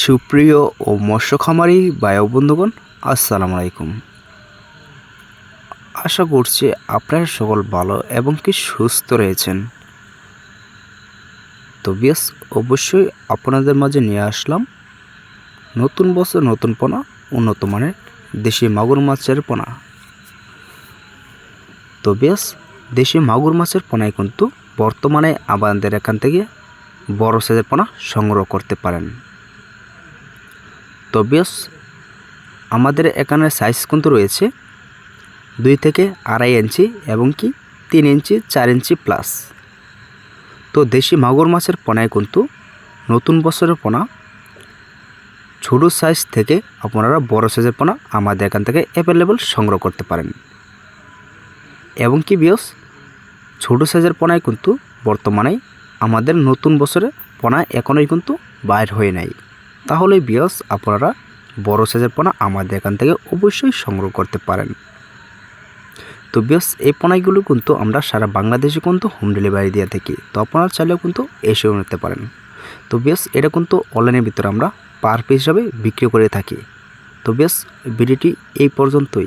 সুপ্রিয় ও মৎস্য খামারি ভাই ও বন্ধুগণ, আসসালামু আলাইকুম। আশা করছি আপনারা সকল ভালো এবং কি সুস্থ রয়েছেন। তো বেশ অবশ্যই আপনাদের মাঝে নিয়ে আসলাম নতুন বছর নতুন পোনা, উন্নত মানের দেশি মাগুর মাছের পোনা। তো বেশ দেশি মাগুর মাছের পোনায় কিন্তু বর্তমানে আমাদের এখান থেকে বড় সাইজের পোনা সংগ্রহ করতে পারেন। তো বেশ আমাদের এখানে সাইজ কিন্তু রয়েছে 2 থেকে 2.5 ইঞ্চি এবং কি 3 ইঞ্চি 4 ইঞ্চি প্লাস। তো দেশি মাগুর মাছের পোনায় কিন্তু নতুন বছরের পোনা ছোটো সাইজ থেকে আপনারা বড় সাইজের পোনা আমাদের এখান থেকে অ্যাভেলেবল সংগ্রহ করতে পারেন। এবং কি বিয়স ছোটো সাইজের পোনায় কিন্তু বর্তমানে আমাদের নতুন বছরের পোনা এখনোই কিন্তু বাইর হয়ে নাই। তাহলে বিয়স আপনারা বড় সাইজের পোনা আমাদের এখান থেকে অবশ্যই সংগ্রহ করতে পারেন। তো বেশ এই পোনাগুলো কিন্তু আমরা সারা বাংলাদেশে কিন্তু হোম ডেলিভারি দিয়ে থাকি। তো আপনারা চাইলেও কিন্তু এসেও নিতে পারেন। তো বেশ এটা কিন্তু অনলাইনের ভিতরে আমরা পার পিস হিসাবে বিক্রি করে থাকি। তো বেশ ভিডিওটি এই পর্যন্তই।